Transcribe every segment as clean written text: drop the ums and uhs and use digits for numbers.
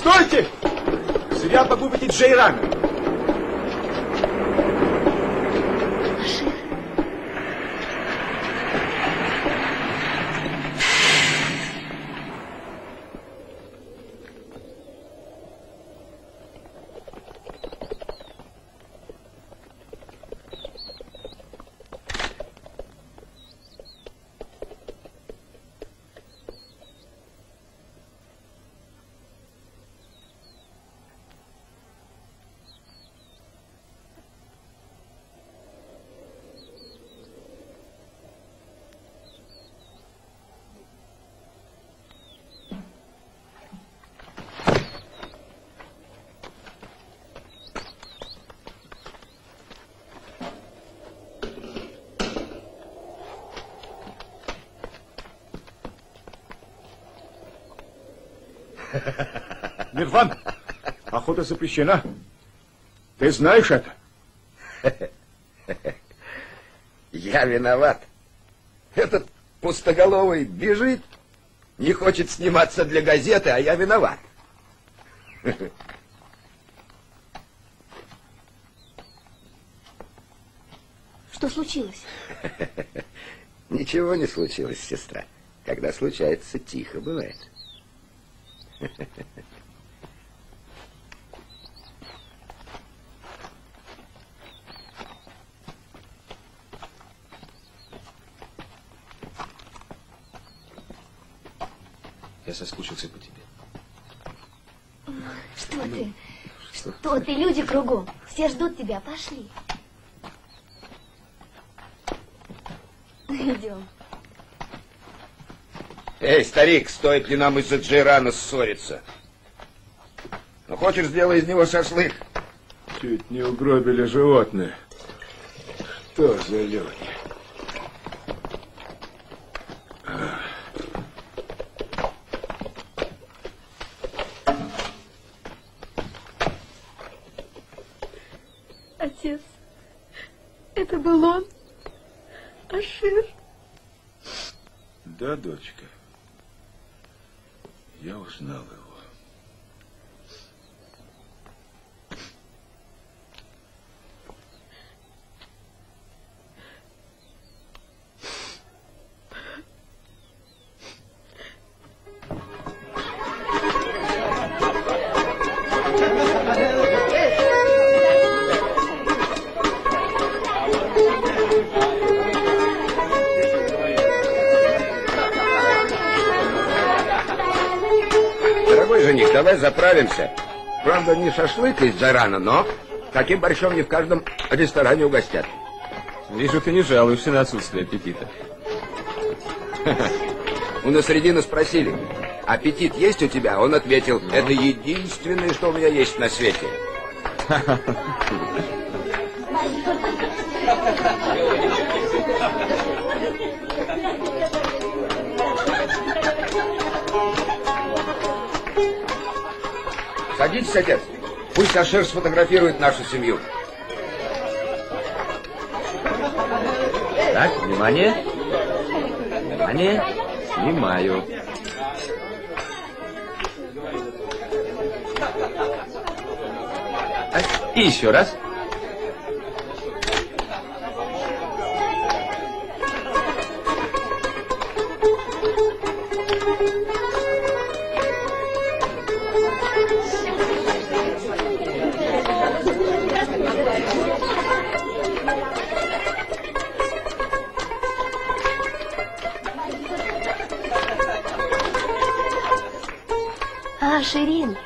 Стойте! Зря могу выйти Джейрана. Мирван, охота запрещена. Ты знаешь это? Я виноват. Этот пустоголовый бежит, не хочет сниматься для газеты, а я виноват. Что случилось? Ничего не случилось, сестра. Когда случается, тихо бывает. Я соскучился по тебе. Что ты? Что ты? Люди кругом. Все ждут тебя. Пошли. Идем. Эй, старик, стоит ли нам из-за Джейрана ссориться? Ну, хочешь, сделай из него шашлык? Чуть не угробили животное. Что за люди? Отец, это был он? Ашир? Да, дочка. Я узнал его. Давай заправимся. Правда, не шашлык из Джайрана, но таким борщом не в каждом ресторане угостят. Вижу, ты не жалуешься на отсутствие аппетита. У Насреддина спросили, аппетит есть у тебя? Он ответил, это единственное, что у меня есть на свете. Садитесь, отец. Пусть Ашир сфотографирует нашу семью. Так, внимание. Внимание. Снимаю. И еще раз. А, Ширин.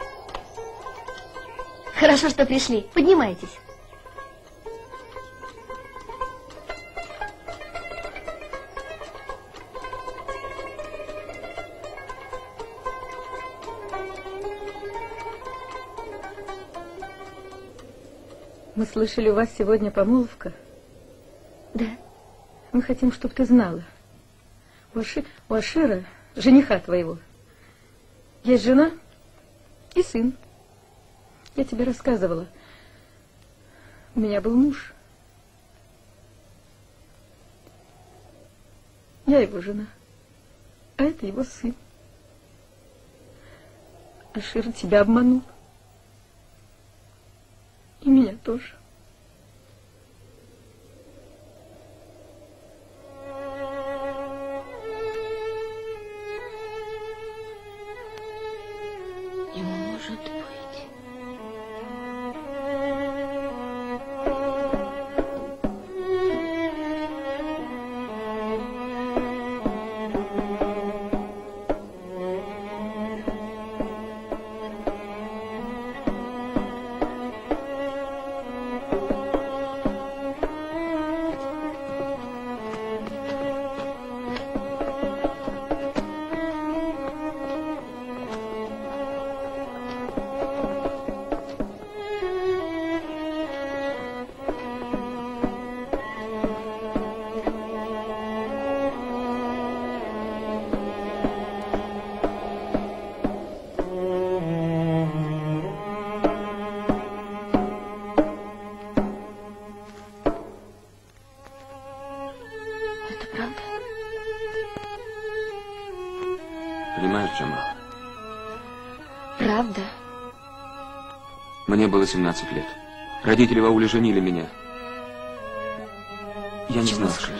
Хорошо, что пришли. Поднимайтесь. Мы слышали, у вас сегодня помолвка. Да. Мы хотим, чтобы ты знала. У Ашира, жениха твоего, есть жена и сын. Я тебе рассказывала. У меня был муж. Я его жена, а это его сын. Ашир тебя обманул. И меня тоже. Не может быть. Понимаешь, Джамал? Правда? Мне было 17 лет. Родители в ауле женили меня. Я не знал, что...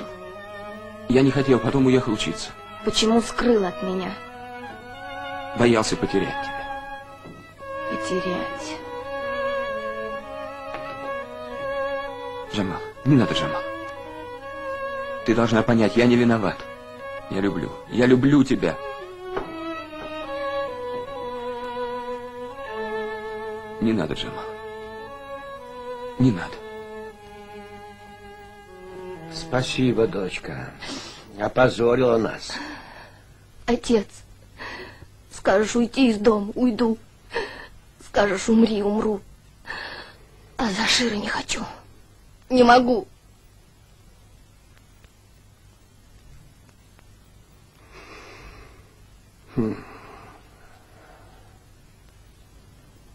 Я не хотел, потом уехал учиться. Почему скрыл от меня? Боялся потерять тебя. Потерять. Джамал, не надо, Джамал. Ты должна понять, я не виноват. Я люблю тебя. Не надо, Джамал. Не надо. Спасибо, дочка. Опозорила нас. Отец, скажешь уйти из дома, уйду. Скажешь умри, умру. А за Ашира не хочу. Не могу.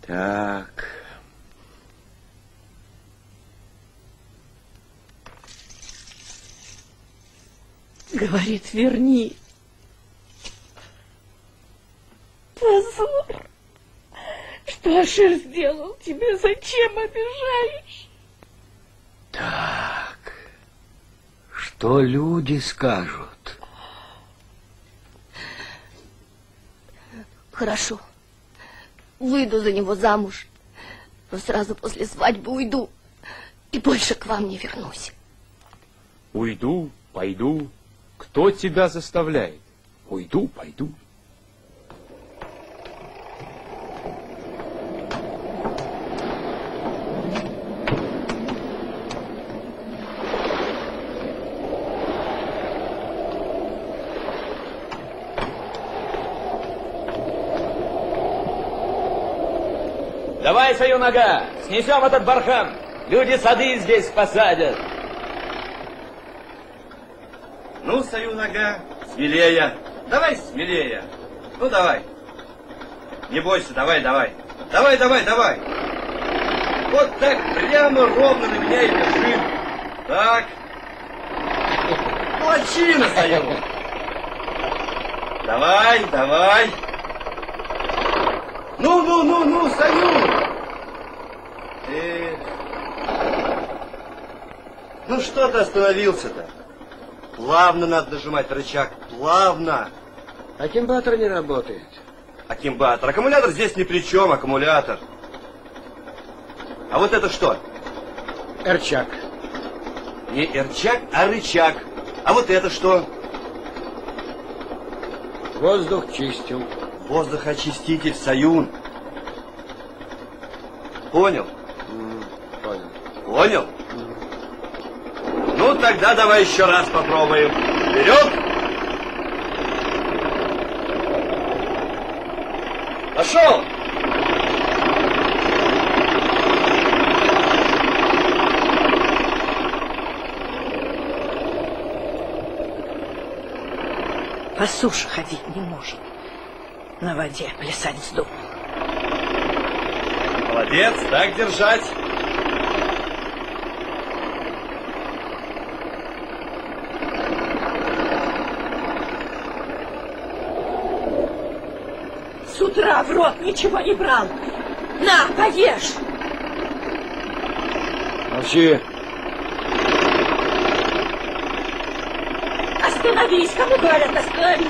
Так. Говорит, верни. Позор. Что Ашир сделал тебе? Зачем обижаешь? Так. Что люди скажут? Хорошо. Выйду за него замуж. Но сразу после свадьбы уйду. И больше к вам не вернусь. Уйду, пойду. Кто тебя заставляет? Уйду, пойду. Давай свою нога, снесем этот бархан. Люди сады здесь посадят. Ну, Саю нога, смелее. Давай смелее. Ну, давай. Не бойся, давай, давай. Давай, давай, давай. Вот так прямо ровно на меня и держи. Так. Молодчина, Саю. Давай, давай. Ну, Саю. Ну что ты остановился-то? Плавно надо нажимать рычаг, плавно. Аккумулятор не работает. Аккумулятор. Аккумулятор здесь ни при чем, аккумулятор. А вот это что? Рычаг. Не рычаг, а рычаг. А вот это что? Воздух чистил. Воздухоочиститель, Саюн. Понял? Понял. Понял? Ну, тогда давай еще раз попробуем. Вперед! Пошел! По суше ходить не может. На воде плясать вздумал. Молодец, так держать. С утра в рот ничего не брал. На, поешь. Молчи. Остановись, кому говорят, остановись.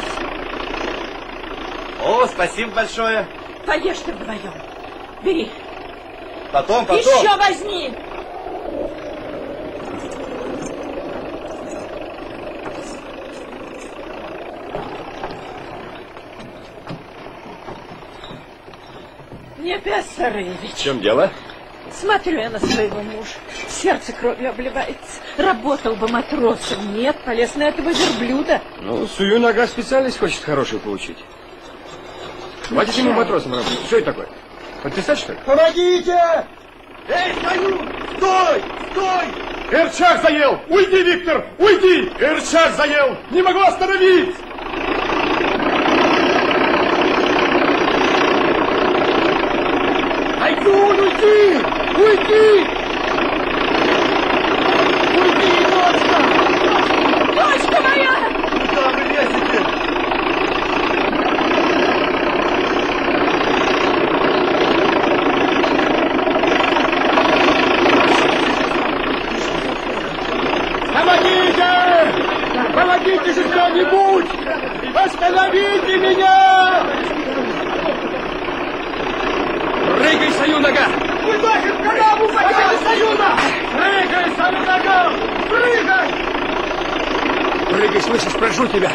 О, спасибо большое. Поешь ты вдвоем. Бери. Потом. Еще возьми. Небес Саревич. В чем дело? Смотрю я на своего мужа. Сердце кровью обливается. Работал бы матросом. Нет, полез на этого верблюда. Ну, Сую нога специальность хочет хорошую получить. Хватит ему матросом работать. Что это такое? Подписать, что ли? Помогите! Эй, Саю! Стой! Стой! Рычаг заел! Уйди, Виктор! Уйди! Рычаг заел! Не могу остановить! Айдун, уйди! Уйди! Уйди, дочка! Дочка моя! Куда вы лезете? Помогите! Помогите же кто-нибудь! Остановите меня! Прыгай, Саю нога! Вы нафиг канаву закрыли, Саюна! Прыгай, Саю нога! Прыгай! Прыгай, слышишь, прошу тебя!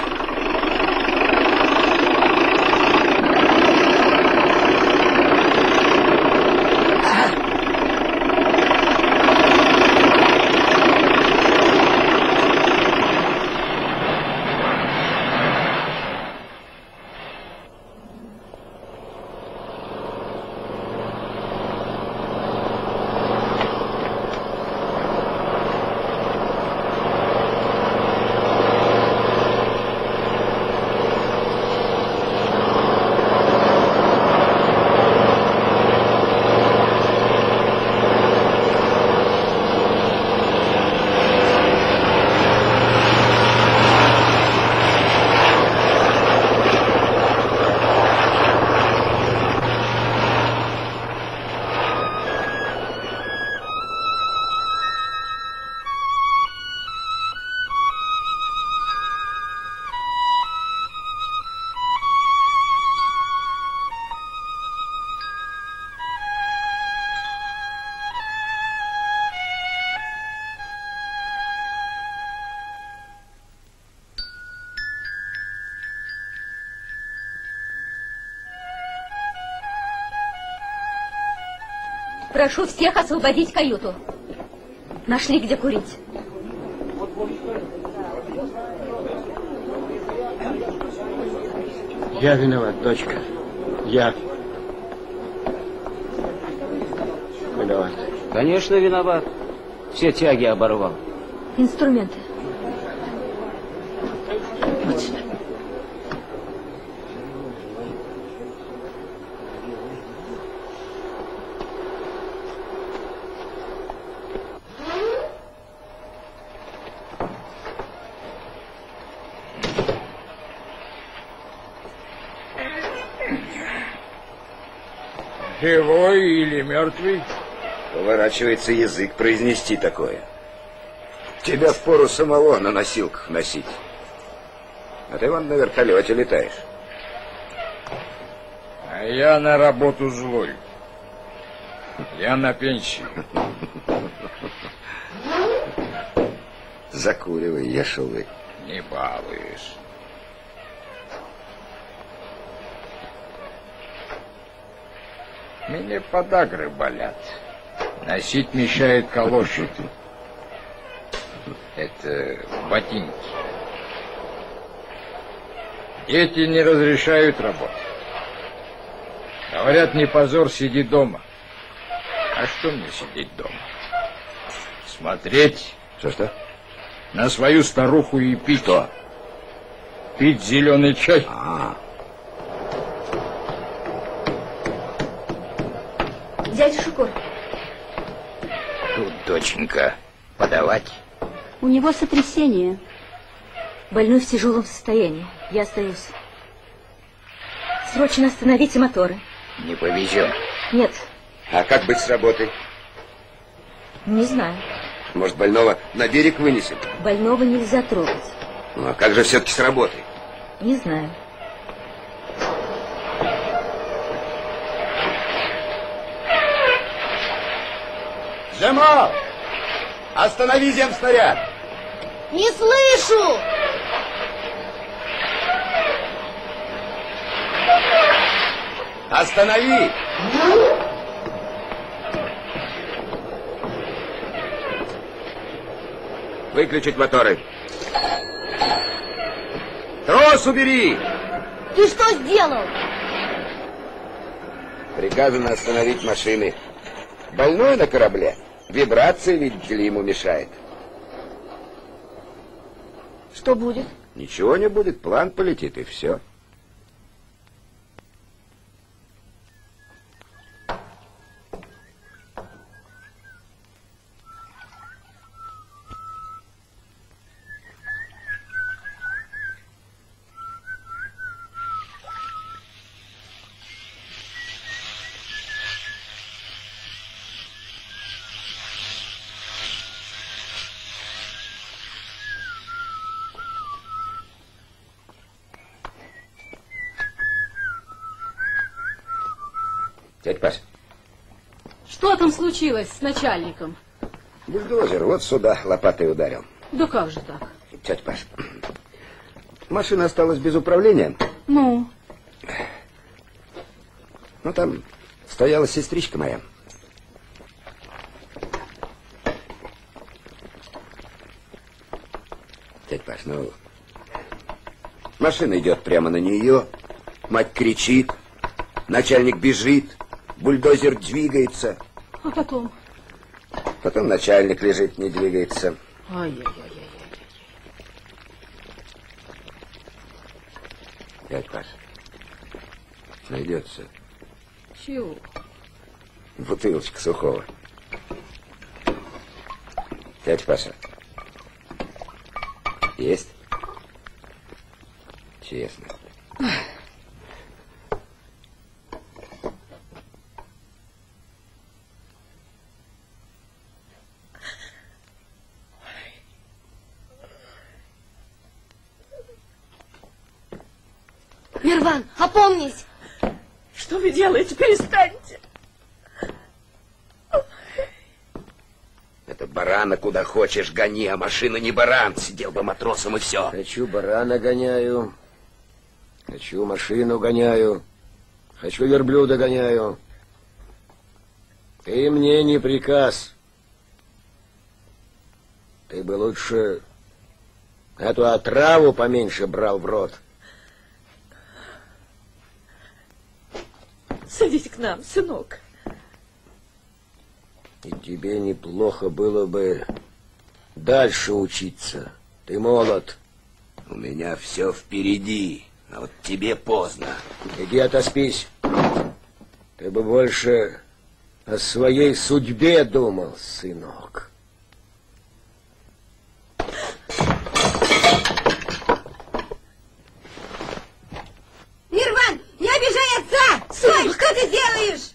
Прошу всех освободить каюту. Нашли, где курить. Я виноват, дочка. Я. Виноват. Конечно, виноват. Все тяги оборвал. Инструменты. Вот сюда. Живой или мертвый? Поворачивается язык произнести такое. Тебя впору самого на носилках носить. А ты вон на вертолете летаешь. А я на работу злой. Я на пенсии. Закуривай, ешелы. Не балуешь. Мне подагры болят. Носить мешает калоши. Это ботинки. Дети не разрешают работать. Говорят, не позор, сиди дома. А что мне сидеть дома? Смотреть. Что? На свою старуху и пить. Что? Пить зеленый чай. Дядя Шукур. Тут, доченька, подавать. У него сотрясение. Больной в тяжелом состоянии. Я остаюсь. Срочно остановите моторы. Не повезем. Нет, А как быть с работой? не знаю. Может, больного на берег вынесем? Больного нельзя трогать. Ну, а как же все-таки с работой? Не знаю. Жемо! Останови земснаряд! Не слышу! Останови! Выключить моторы. Трос убери! Ты что сделал? Приказано остановить машины. Больной на корабле. Вибрация, видите ли, ему мешает. Что будет? Ничего не будет, план полетит, и все. Дядь Паш. Что там случилось с начальником? Бульдозер вот сюда лопатой ударил. Да как же так? Тетя Паш, машина осталась без управления. Ну? Ну, там стояла сестричка моя. Дядь Паш, ну... Машина идет прямо на нее. Мать кричит. Начальник бежит. Бульдозер двигается. А потом? Потом начальник лежит, не двигается. Ай-яй-яй-яй. Дядь Паш, найдется Чего? бутылочка сухого. Дядь Паша, есть? Честно. Мирван, опомнись! Что вы делаете? Перестаньте! Это барана куда хочешь гони, а машина не баран. Сидел бы матросом и все. Хочу барана гоняю. Хочу машину гоняю. Хочу верблюда гоняю. Ты мне не приказ. Ты бы лучше эту отраву поменьше брал в рот. Садись к нам, сынок. И тебе неплохо было бы дальше учиться. Ты молод. У меня все впереди, а вот тебе поздно. Иди отоспись. Ты бы больше о своей судьбе думал, сынок. Ирван, не обижай отца! Стой, что ты делаешь?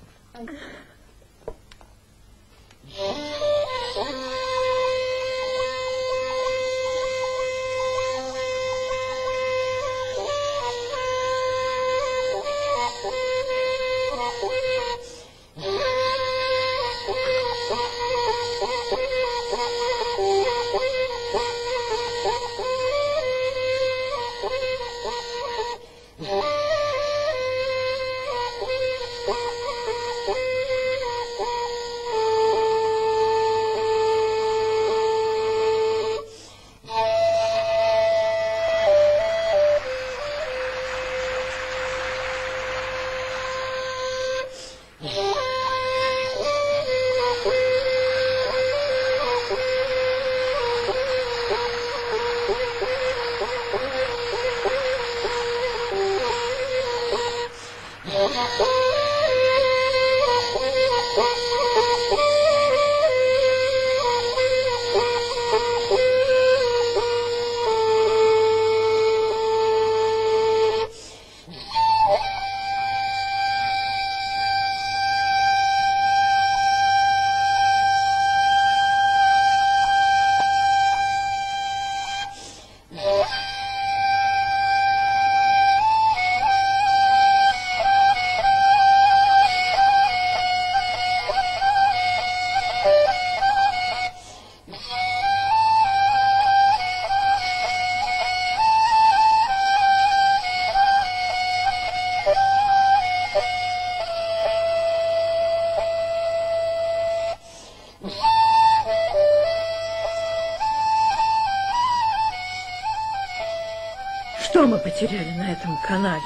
Что мы потеряли на этом канале?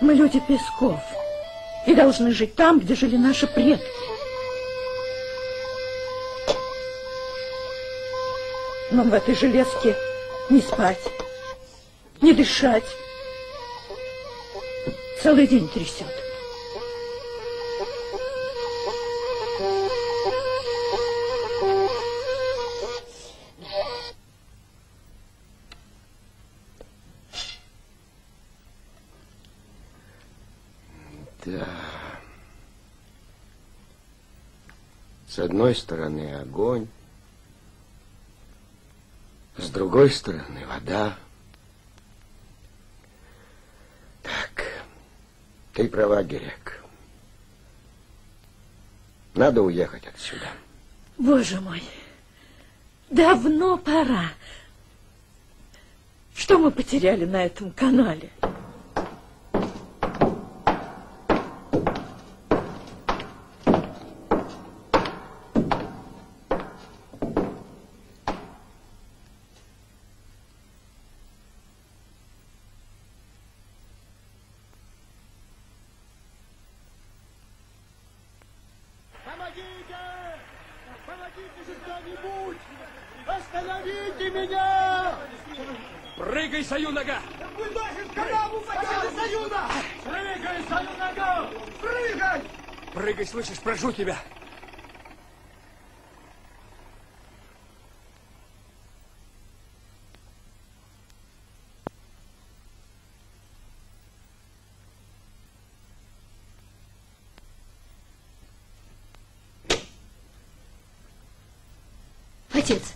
Мы люди песков и должны жить там, где жили наши предки. Нам в этой железке не спать, не дышать. Целый день трясет. Да. С одной стороны огонь, с другой стороны вода. Так, ты права, Герек. Надо уехать отсюда. Боже мой, давно пора. Что мы потеряли на этом канале? Помогите же кто-нибудь! Остановите меня! Прыгай, Сою, нога! Бульдозер, канаву покажи, Саюна! Прыгай, Саю, нога! Прыгай! Прыгай, слышишь, прошу тебя! Отец,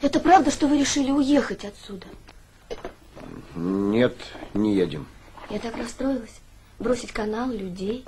это правда, что вы решили уехать отсюда? Нет, не едем. Я так расстроилась. Бросить канал, людей.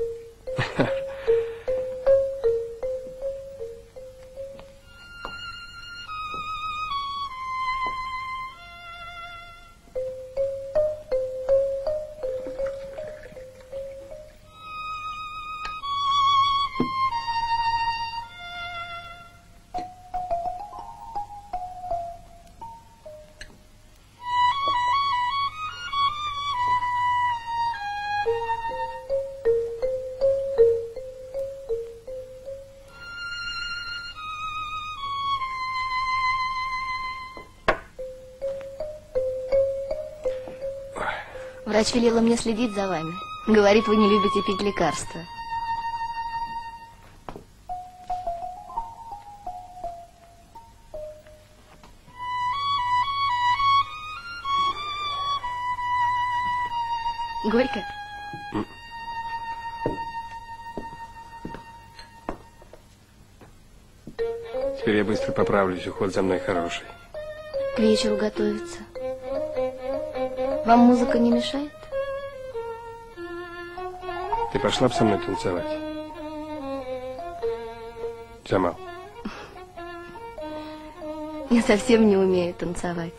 Врач велела мне следить за вами. Говорит, вы не любите пить лекарства. Горько? Теперь я быстро поправлюсь, уход за мной хороший. К вечеру готовится. Вам музыка не мешает? Ты пошла бы со мной танцевать? Джамал. Я совсем не умею танцевать.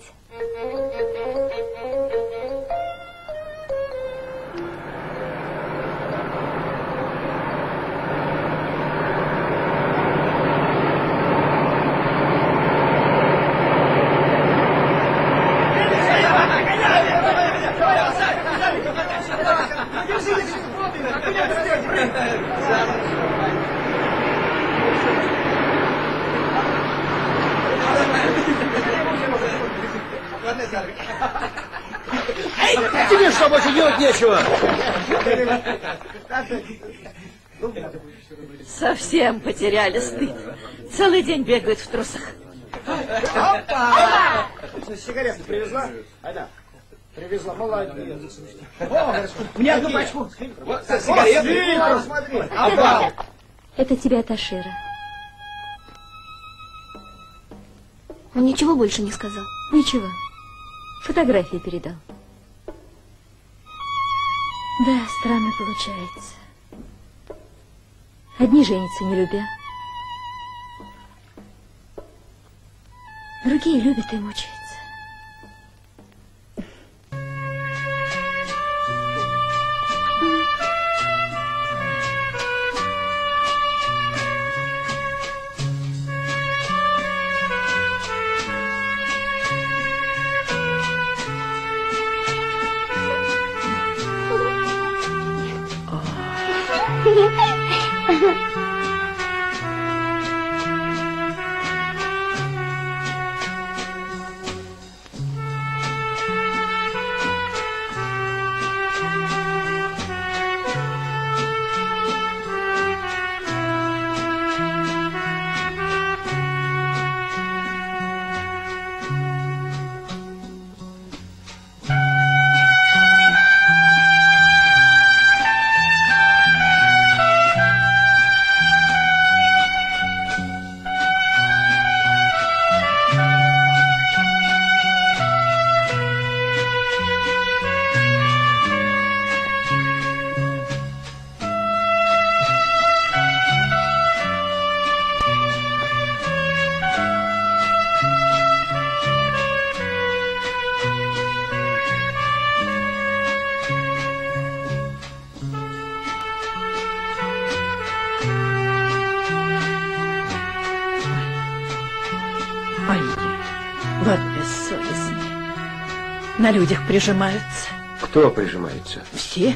Тебе что, больше делать нечего? Совсем потеряли стыд. Целый день бегают в трусах. Опа! Сигареты привезла? Айда. Привезла, молодец. Мне одну пачку. Сигареты. Смотри. Опа! Это тебе от Ашира. Он ничего больше не сказал? Ничего. Фотографии передал. Да, странно получается. Одни женятся, не любя. Другие любят и мучаются. Вот бессовестные. На людях прижимаются. Кто прижимается? Все.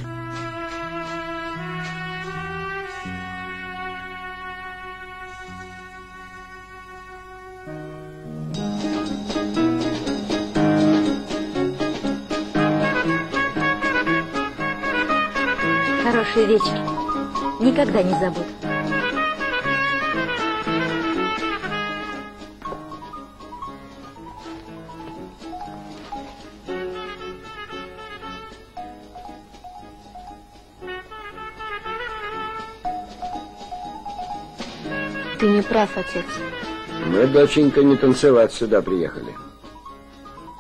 Хороший вечер. Никогда не забуду. Ты не прав, отец. Мы, доченька, не танцевать сюда приехали.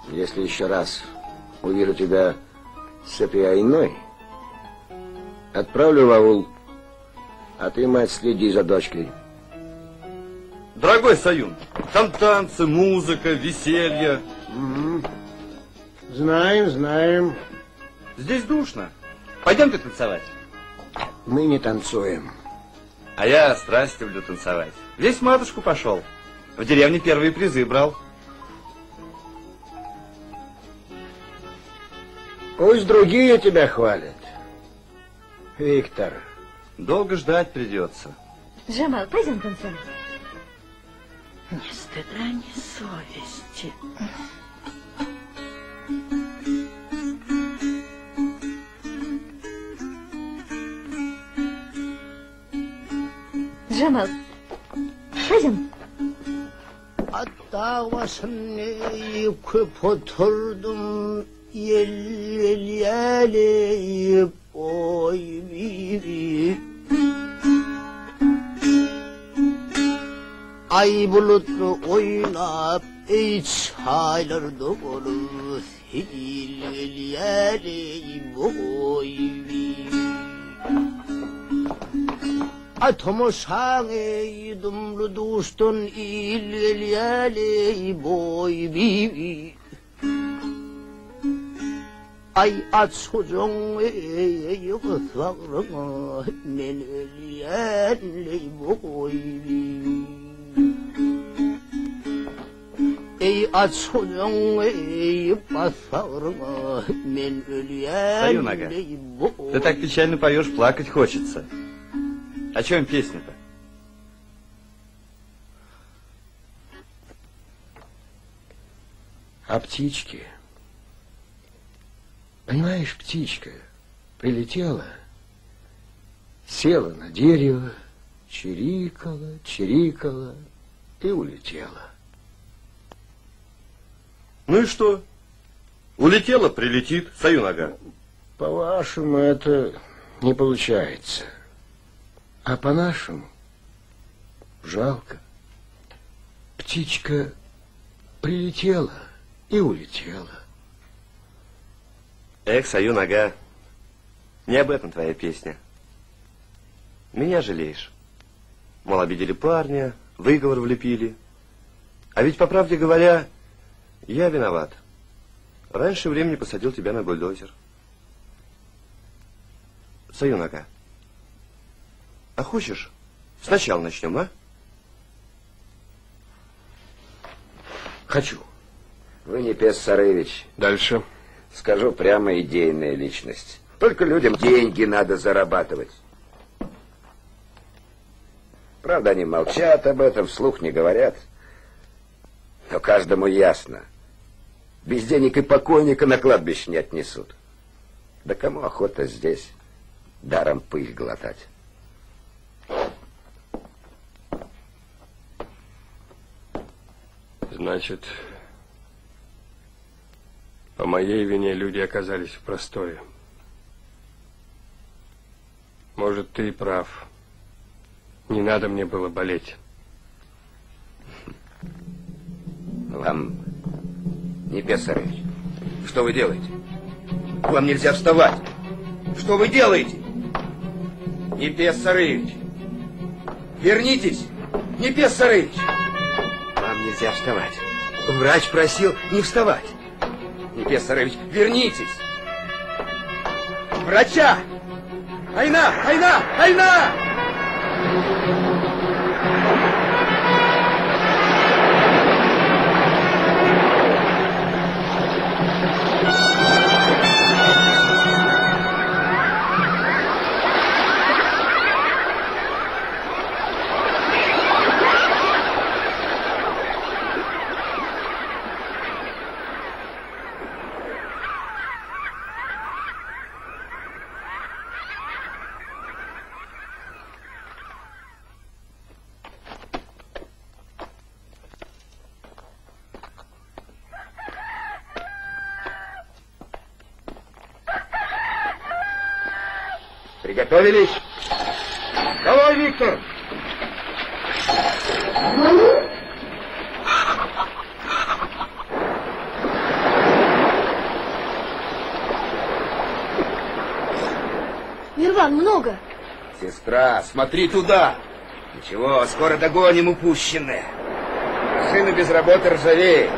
Если еще раз увижу тебя с этой Айной, отправлю в аул, а ты, мать, следи за дочкой. Дорогой Саюн, там танцы, музыка, веселье. Знаем, знаем. Здесь душно. Пойдемте танцевать. Мы не танцуем. А я страсть люблю танцевать. Весь матушку пошел. В деревне первые призы брал. Пусть другие тебя хвалят. Виктор. Долго ждать придется. Джамал, пойдем танцевать. Ни стыда, ни совести. Джамал, пойдем. 아따 왔었네 쾌포털듬 옐옐옐레 보이비 Ay bulutlu oynap ey çaylarda olur hilleri boyvi Atomoşange dumlu duştun illeri boyvi Ay aç hocam ey kısvarma men ölyenli boyvi Ey aç hocam ey pasarma men Союн, ага. ölyenli Ты так печально поешь, плакать хочется. О чем песня-то? О птичке. Понимаешь, птичка прилетела, села на дерево, чирикала, чирикала и улетела. Ну и что? Улетела, прилетит. Союн, ага. По-вашему, это не получается. А по-нашему жалко. Птичка прилетела и улетела. Эх, Союн, ага. Не об этом твоя песня. Меня жалеешь. Мол, обидели парня, выговор влепили. А ведь, по правде говоря, я виноват. Раньше времени посадил тебя на бульдозер. Союн, ага. А хочешь, сначала начнем, а? Хочу. Вы не Пес Саревич. Дальше. Скажу прямо, идейная личность. Только людям деньги надо зарабатывать. Правда, они молчат об этом, вслух не говорят. Но каждому ясно. Без денег и покойника на кладбище не отнесут. Да кому охота здесь даром пыль глотать? Значит, по моей вине люди оказались в простое. Может, ты и прав. Не надо мне было болеть. Вам не Пес Саревич. Что вы делаете? Вам нельзя вставать. Что вы делаете? Не Пес Саревич. Вернитесь. Не Пес Саревич. Вам нельзя вставать. Врач просил не вставать. Не Пес Саревич, вернитесь. Врача! Айна! Айна! Айна! Приготовились? Давай, Виктор! Мирван, много. Сестра, смотри туда. Ничего, скоро догоним упущенное. Машина без работы ржавеет.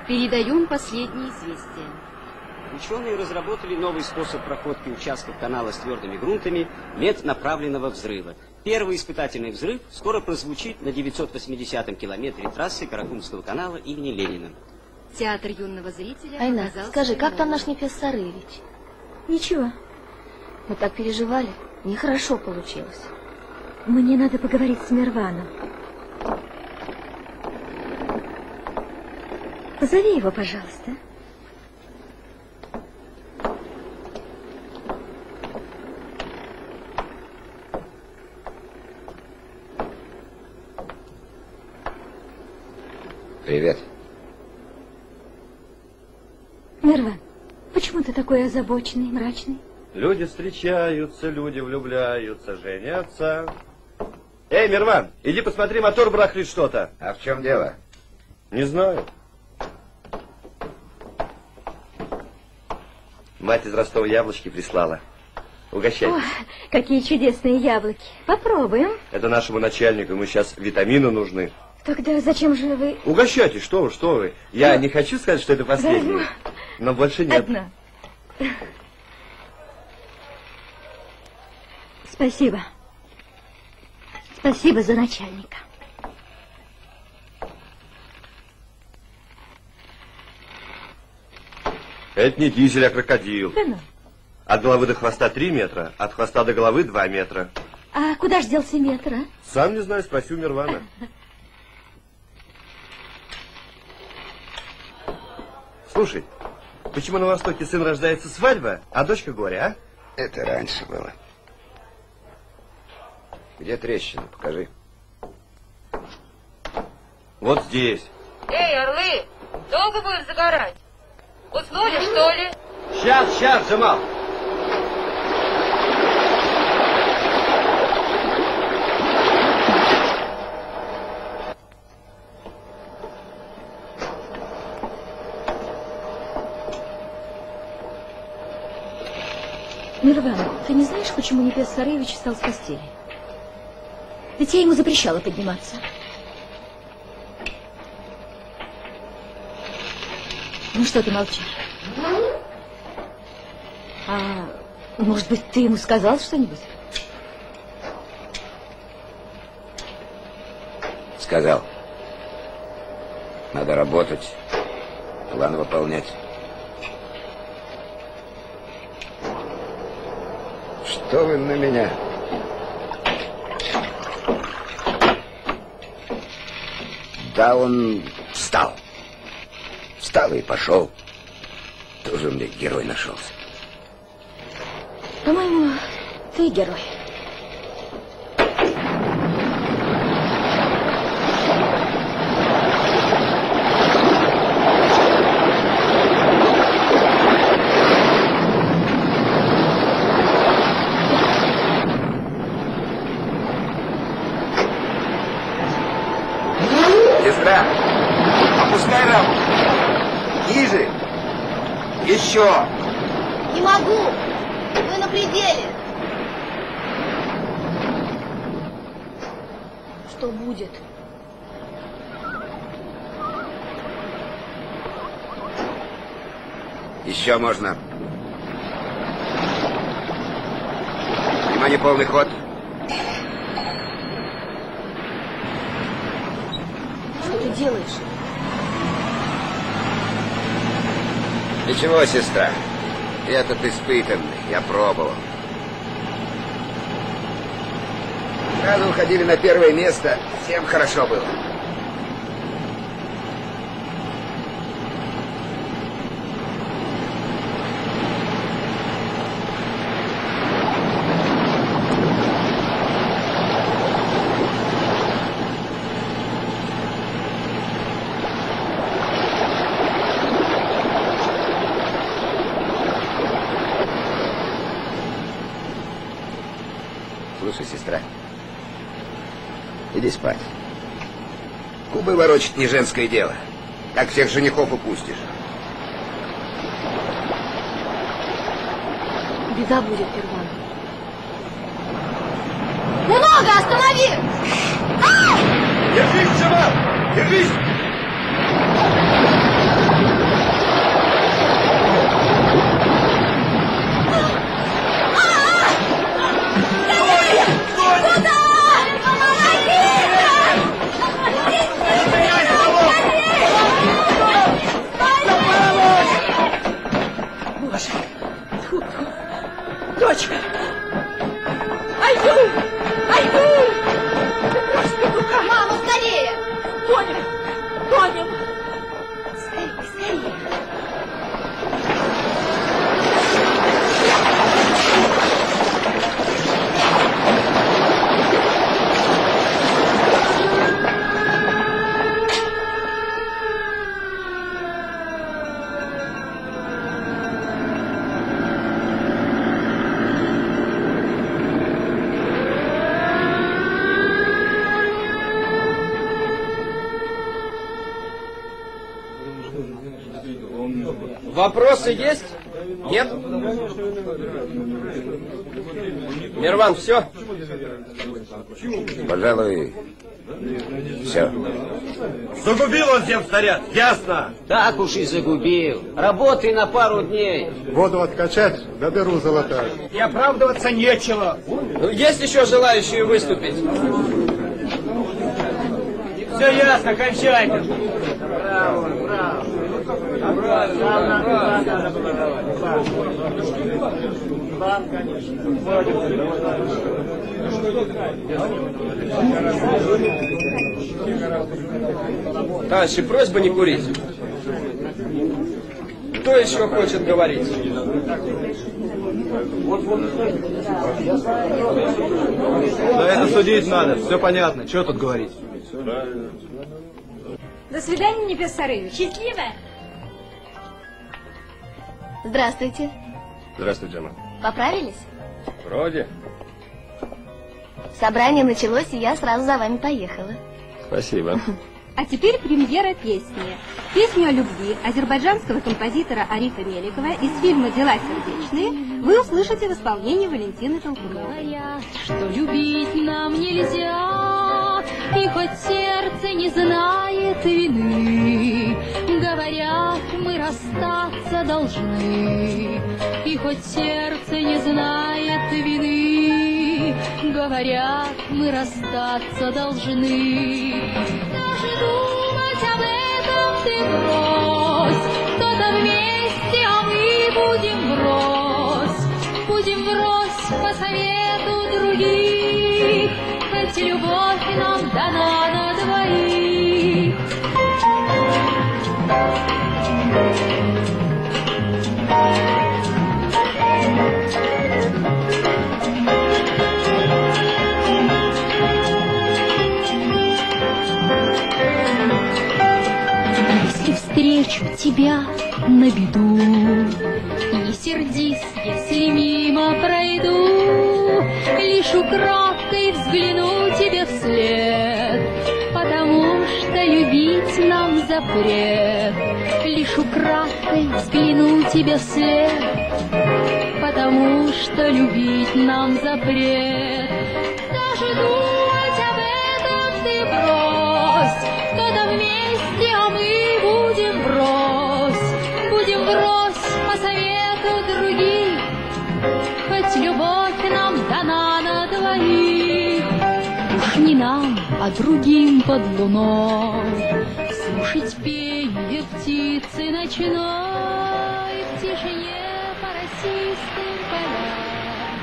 Передаем последние известия. Ученые разработали новый способ проходки участков канала с твердыми грунтами меднаправленного взрыва. Первый испытательный взрыв скоро прозвучит на 980-м километре трассы Каракумского канала имени Ленина. Театр юного зрителя. Айна, скажи, как там наш Непес Сарыевич? Ничего. Мы так переживали. Нехорошо получилось. Мне надо поговорить с Мирваном. Позови его, пожалуйста. Привет. Мирван, почему ты такой озабоченный, мрачный? Люди встречаются, люди влюбляются, женятся. Эй, Мирван, иди посмотри, мотор барахлит что-то. А в чем дело? Не знаю. Мать из Ростова яблочки прислала. Угощайтесь. О, какие чудесные яблоки. Попробуем. Это нашему начальнику, ему сейчас витамины нужны. Тогда зачем же вы... Угощайтесь, что вы, что вы. Я не хочу сказать, что это последнее, но больше нет. Одна. Спасибо. Спасибо за начальника. Это не дизель, а крокодил. Да ну. От головы до хвоста 3 метра, от хвоста до головы 2 метра. А куда ж делся метр, а? Сам не знаю, спроси у Мирвана. Слушай, почему на Востоке сын рождается свадьба, а дочка горе, а? Это раньше было. Где трещина? Покажи. Вот здесь. Эй, орлы, долго будешь загорать? Уснули, что ли? Сейчас, Джамал. Мирван, ты не знаешь, почему Непес Сарыевич встал с постели? Ведь я ему запрещала подниматься. Ну что ты молчишь? А может быть, ты ему сказал что-нибудь? Сказал. Надо работать, план выполнять. Что вы на меня? Да, он встал. Встал и пошел. Тоже мне герой нашелся. По-моему, ты герой. Сестра, опускай раму. Ниже. Еще. Не могу. Вы на пределе. Что будет? Еще можно. Внимание, полный ход. Что ты делаешь? Ничего, сестра. Этот испытанный. Я пробовал. Сразу уходили на первое место. Всем хорошо было. Слушай, сестра, иди спать. Губы ворочать не женское дело. Так всех женихов упустишь. Беда будет, Мирван. Много, останови! Держись, Джамал! Держись! Вопросы есть? Нет? Мирван, все? Пожалуй, все. Загубил он всем снаряд, ясно? Так уж и загубил. Работай на пару дней. Воду откачать, да дыру залатать. И оправдываться нечего. Ну, есть еще желающие выступить? Все ясно, кончайте. Браво, браво. Вам, конечно. Товарищи, просьба не курить. Кто еще хочет говорить? Да это судить надо, все понятно, что тут говорить. До свидания, Небес Сарыевич. Счастливо! Здравствуйте. Здравствуй, Джема. Поправились? Вроде. Собрание началось, и я сразу за вами поехала. Спасибо. А теперь премьера песни. Песню о любви азербайджанского композитора Арифа Меликова из фильма «Дела сердечные» вы услышите в исполнении Валентины Толкуновой. Говорят, что любить нам нельзя, и хоть сердце не знает вины, говорят, мы расстаться должны, и хоть сердце не знает вины, говорят, мы расстаться должны. Даже думать об этом ты брось, кто-то вместе, а мы будем врозь по совету других, хоть любовь нам дана на двоих. Если встречу тебя на беду, не сердись, если мимо пройду, лишь украдкой взгляну тебе вслед, потому что любить нам запрет. Лишь украдкой взгляну тебе вслед, потому что любить нам запрет. Даже думать об этом ты брось, кто-то вместе, а мы будем врозь по совету других, хоть любовь нам дана на двоих. Уж не нам, а другим под луной слушать пение птицы ночной в тишине по росистым полям.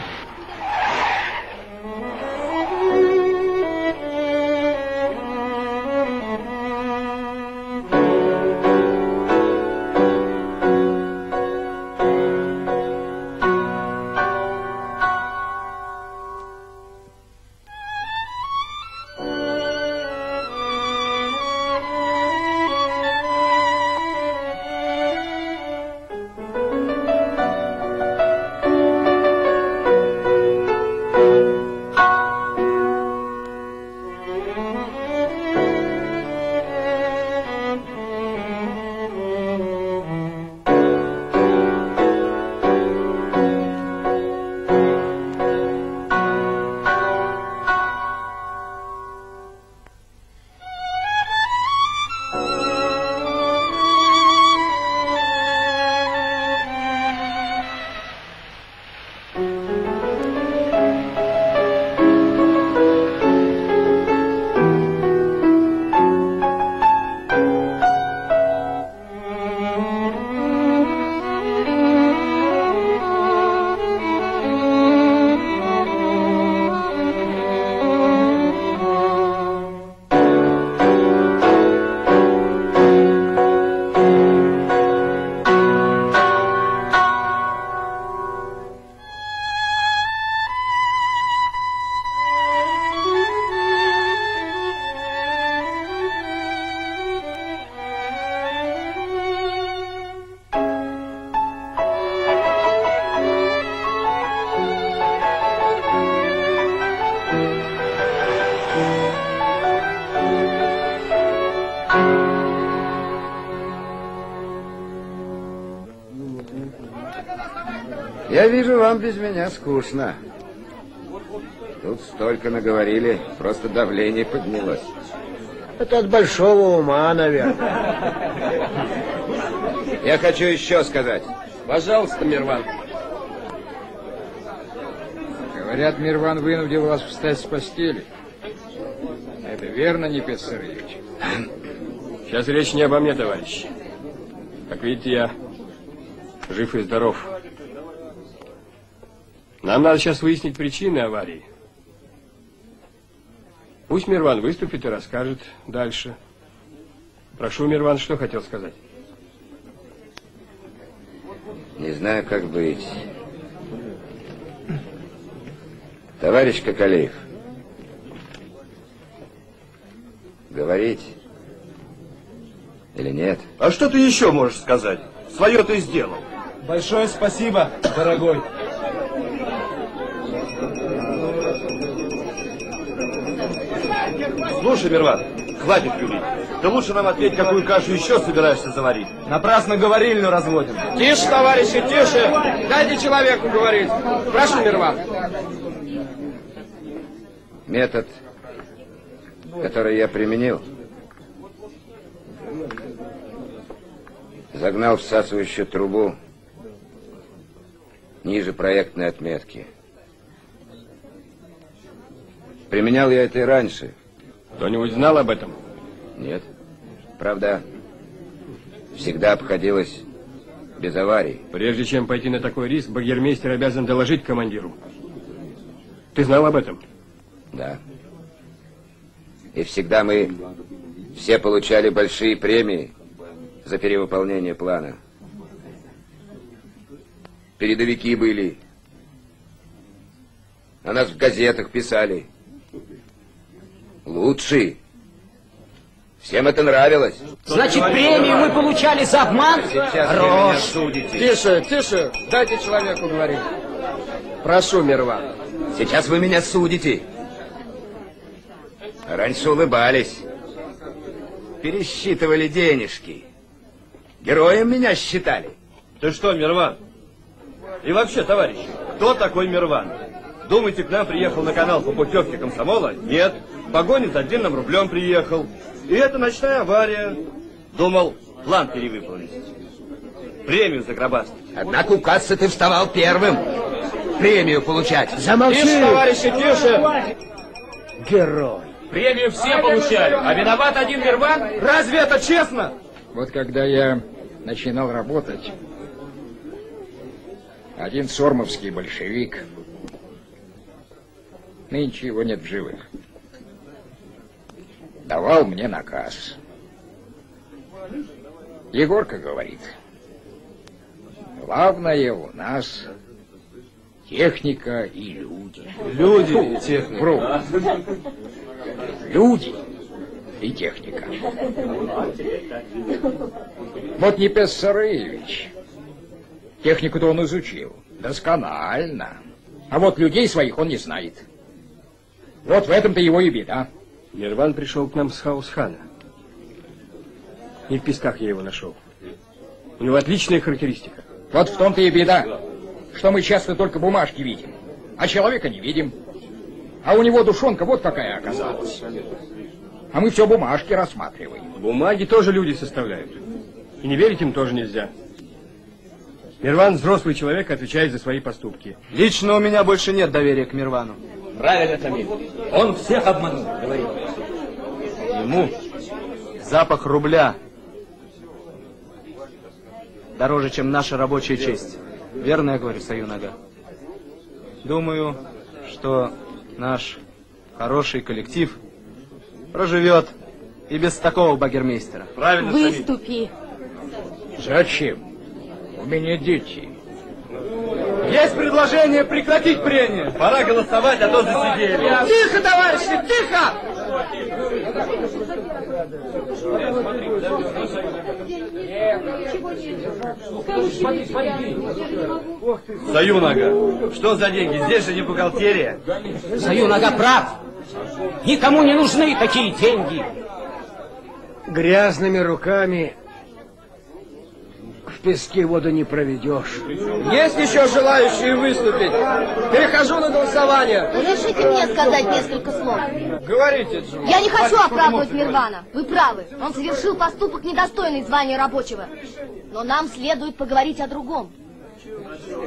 Я вижу, вам без меня скучно. Тут столько наговорили, просто давление поднялось. Это от большого ума, наверное. Я хочу еще сказать. Пожалуйста, Мирван. Говорят, Мирван вынудил вас встать с постели. Это верно, Непес Сыроевич? Сейчас речь не обо мне, товарищ. Как видите, я жив и здоров. Нам надо сейчас выяснить причины аварии. Пусть Мирван выступит и расскажет дальше. Прошу, Мирван, что хотел сказать? Не знаю, как быть. Товарищ Коколеев, говорить или нет? А что ты еще можешь сказать? Свое ты сделал. Большое спасибо, дорогой. Слушай, Мирван, хватит юлить. Ты лучше нам ответь, какую кашу еще собираешься заварить. Напрасно говорильню разводим. Тише, товарищи, тише! Дайте человеку говорить. Прошу, Мирван. Метод, который я применил, загнал всасывающую трубу ниже проектной отметки. Применял я это и раньше. Кто-нибудь знал об этом? Нет. Правда, всегда обходилось без аварий. Прежде чем пойти на такой риск, багермейстер обязан доложить командиру. Ты знал об этом? Да. И всегда мы все получали большие премии за перевыполнение плана. Передовики были. О нас в газетах писали. Лучшие. Всем это нравилось. Значит, премию мы получали за обман? Хорош. Тише, тише. Дайте человеку говорить. Прошу, Мирван. Сейчас вы меня судите. Раньше улыбались. Пересчитывали денежки. Героем меня считали. Ты что, Мирван? И вообще, товарищи, кто такой Мирван? Думаете, к нам приехал на канал по путевке комсомола? Нет. В погоне за длинным рублем приехал. И это ночная авария. Думал, план перевыполнить. Премию загробастать. Однако у кассы ты вставал первым. Премию получать. Замолчи! Тише, товарищи, тише! Герой. Премию все получали, а виноват один Мирван? Разве это честно? Вот когда я начинал работать, один сормовский большевик, нынче его нет в живых, давал мне наказ. Егорка говорит, главное у нас техника и люди. Люди и техника. Вру. Люди и техника. Вот Непес Сыроевич, технику-то он изучил досконально, а вот людей своих он не знает. Вот в этом-то его и беда. Мирван пришел к нам с Хаусхана. Не в песках я его нашел. У него отличная характеристика. Вот в том-то и беда, что мы часто только бумажки видим, а человека не видим. А у него душонка вот какая оказалась. А мы все бумажки рассматриваем. Бумаги тоже люди составляют. И не верить им тоже нельзя. Мирван взрослый человек, отвечает за свои поступки. Лично у меня больше нет доверия к Мирвану. Правильно, Тамиль. Он всех обманул, говорит. Ему запах рубля дороже, чем наша рабочая честь. Верно я говорю, Саюнага? Думаю, что наш хороший коллектив проживет и без такого багермейстера. Правильно, Выступи. Зачем? У меня дети. Есть предложение прекратить прение. Пора голосовать, а то засидели. Тихо, товарищи, тихо! Саюнага, что за деньги? Здесь же не бухгалтерия. Саюнага прав. Никому не нужны такие деньги. Грязными руками в песке воду не проведешь. Есть еще желающие выступить? Перехожу на голосование. Разрешите мне сказать несколько слов. Говорите, Джо. Я не хочу оправдывать Мирвана. Вы правы. Он совершил поступок, недостойный звания рабочего. Но нам следует поговорить о другом.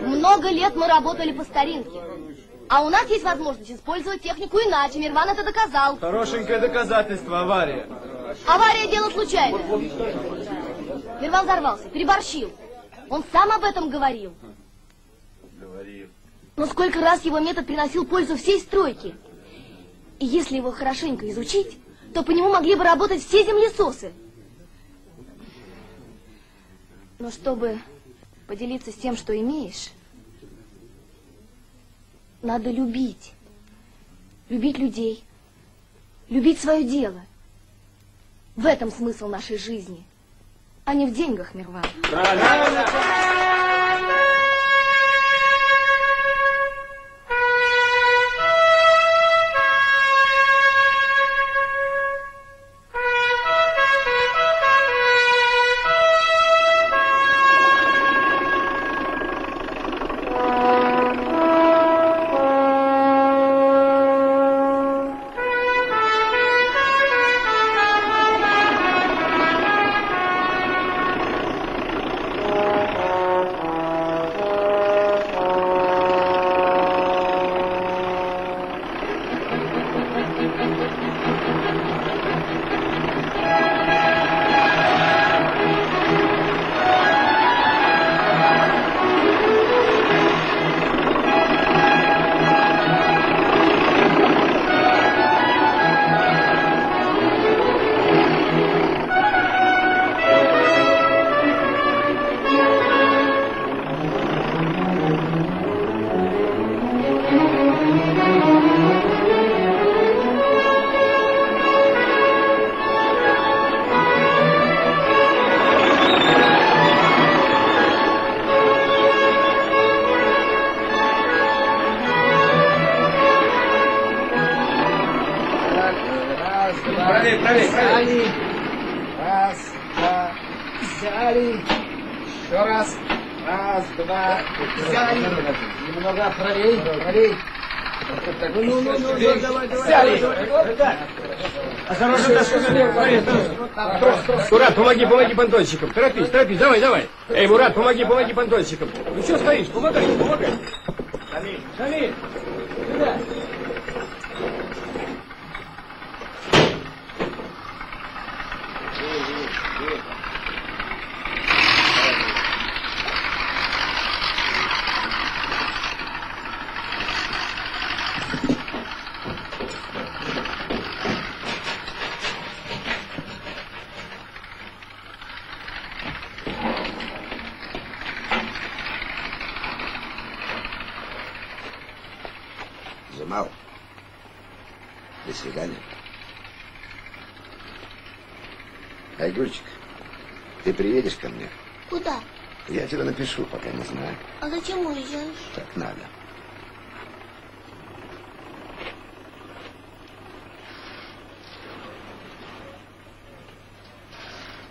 Много лет мы работали по старинке. А у нас есть возможность использовать технику иначе. Мирван это доказал. Хорошенькое доказательство, авария. Авария — дело случайное. Мирван взорвался, переборщил. Он сам об этом говорил. Но сколько раз его метод приносил пользу всей стройке. И если его хорошенько изучить, то по нему могли бы работать все землесосы. Но чтобы поделиться с тем, что имеешь, надо любить. Любить людей. Любить свое дело. В этом смысл нашей жизни, а не в деньгах, Мирван. Взяли. Раз, два. Взяли. Еще раз. Раз, два. Взяли. Немного правей. Правей. Ну, давай. Взяли. Мурат, помоги понтонщикам. Торопись, давай. Эй, Мурат, помоги понтонщикам. Ну что стоишь? Помогай. Шамиль, сюда. Джамал, до свидания. Айгульчик, ты приедешь ко мне? Куда? Я тебе напишу, пока не знаю. А зачем уезжаешь? Так надо.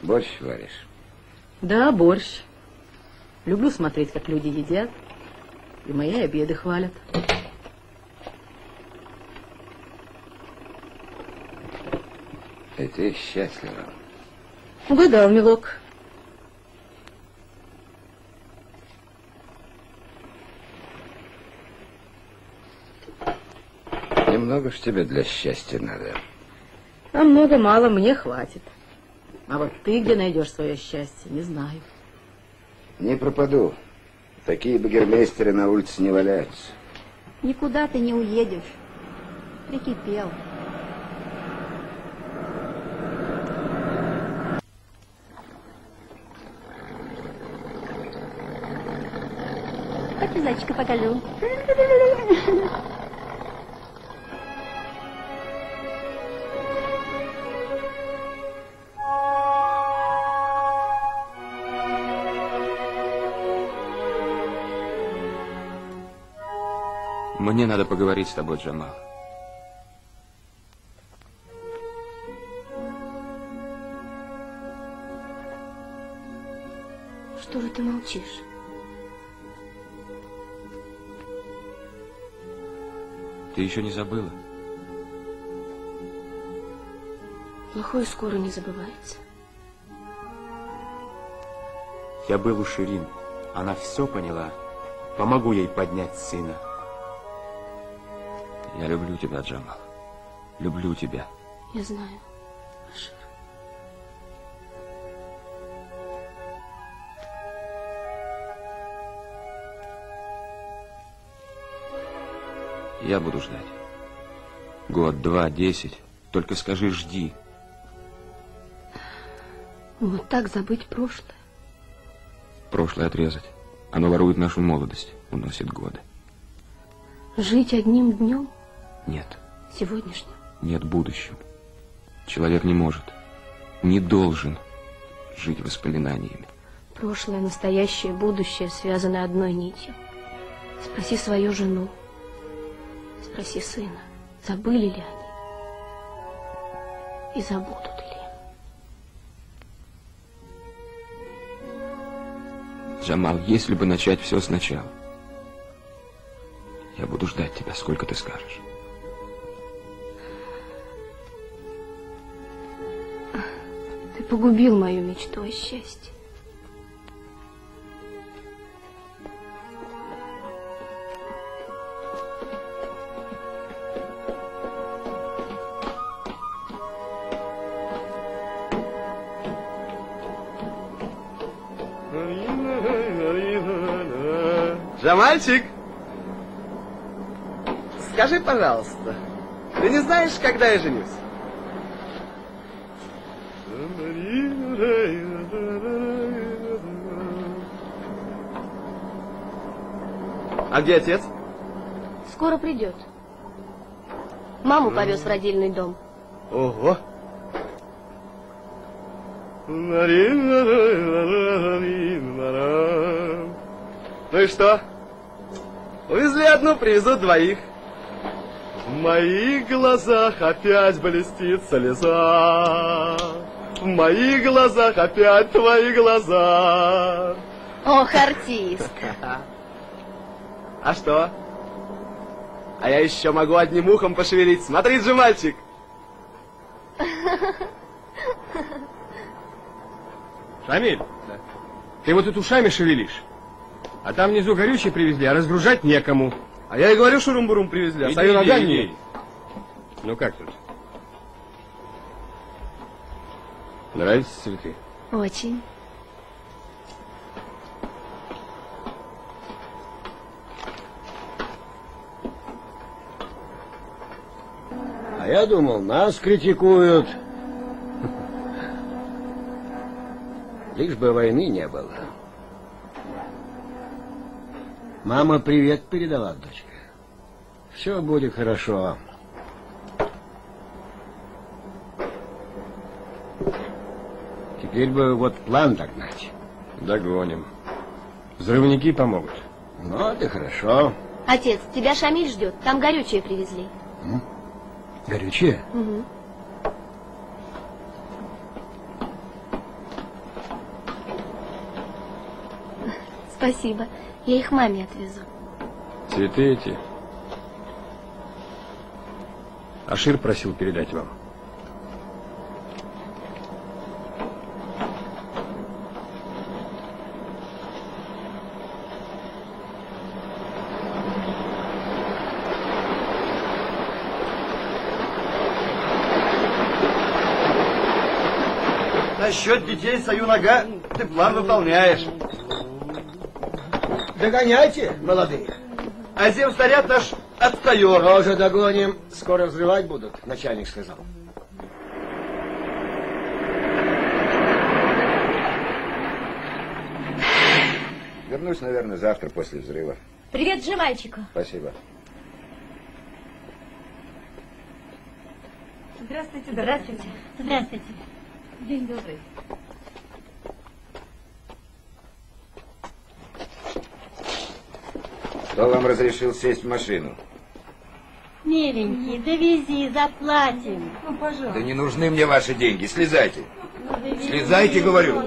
Борщ варишь? Да, борщ. Люблю смотреть, как люди едят. И мои обеды хвалят. И ты счастлива. Угадал, милок. Немного ж тебе для счастья надо. А много-мало мне хватит. А вот ты где найдешь свое счастье, не знаю. Не пропаду. Такие багермейстеры на улице не валяются. Никуда ты не уедешь. Прикипел. Хоть зайчика покажу. Мне надо поговорить с тобой, Джамал. Что же ты молчишь? Ты еще не забыла? Плохое скоро не забывается. Я был у Ширин. Она все поняла. Помогу ей поднять сына. Я люблю тебя, Джамал. Люблю тебя. Я знаю, Ашир. Я буду ждать. Год, 2, 10. Только скажи, жди. Вот так забыть прошлое. Прошлое отрезать. Оно ворует нашу молодость, уносит годы. Жить одним днем? Нет. Сегодняшним? Нет, будущим. Человек не может, не должен жить воспоминаниями. Прошлое, настоящее, будущее связаны одной нитью. Спроси свою жену. Спроси сына, забыли ли они? И забудут ли? Джамал, если бы начать все сначала, я буду ждать тебя, сколько ты скажешь. Ты погубил мою мечту о счастье. Джамальчик, скажи, пожалуйста, ты не знаешь, когда я женюсь? А где отец? Скоро придет. Маму повез в родильный дом. Ого! Ну и что? Увезли одну, привезут двоих. В моих глазах опять блестит слеза. В моих глазах опять твои глаза. Ох, артист. А что? А я еще могу одним ухом пошевелить. Смотри же, мальчик. Шамиль, ты вот тут ушами шевелишь. А там внизу горючее привезли, а разгружать некому. А я и говорю, шурум-бурум привезли, а стою ногами. Ну как тут? Нравятся цветы? Очень. А я думал, нас критикуют. Лишь бы войны не было. Мама привет передала, дочка. Все будет хорошо. Теперь бы вот план догнать. Догоним. Взрывники помогут. Ну, это хорошо. Отец, тебя Шамиль ждет. Там горючее привезли. Горючее? Угу. Спасибо. Я их маме отвезу. Цветы эти. Ашир просил передать вам. Насчет детей Саюнага ты план выполняешь. Догоняйте, молодые. А земстарят наш отстает. Тоже догоним. Скоро взрывать будут, начальник сказал. Вернусь, наверное, завтра после взрыва. Привет же мальчику. Спасибо. Здравствуйте, Здравствуйте. Здравствуйте. День добрый. Кто вам разрешил сесть в машину? Миленький, довези, заплатим. Ну, пожалуйста. Да не нужны мне ваши деньги. Слезайте. Слезайте, говорю.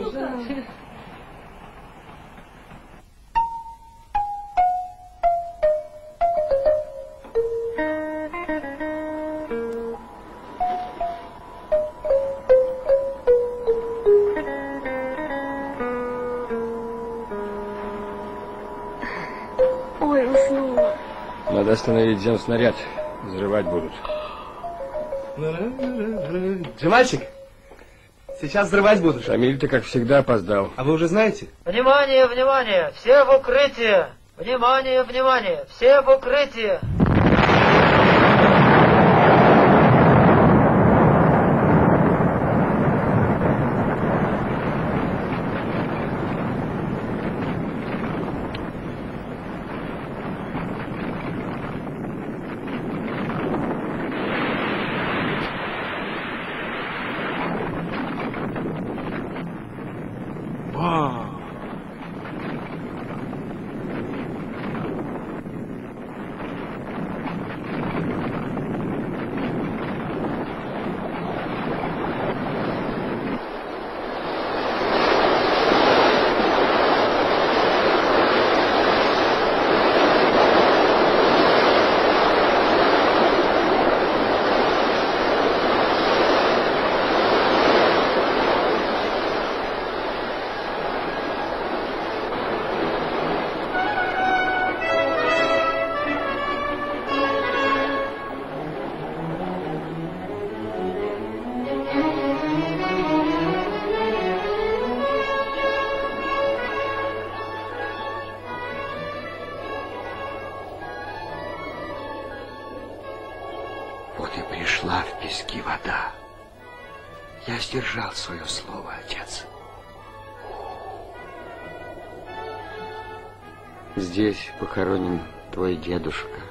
пошло. Надо остановить земснаряд. Взрывать будут. Джемальчик, сейчас взрывать будут. Шамиль, ты, как всегда, опоздал. А вы уже знаете? Внимание, внимание! Все в укрытие! Внимание, внимание! Все в укрытие! Вот и пришла в пески вода. Я сдержал свое слово, отец. Здесь похоронен твой дедушка.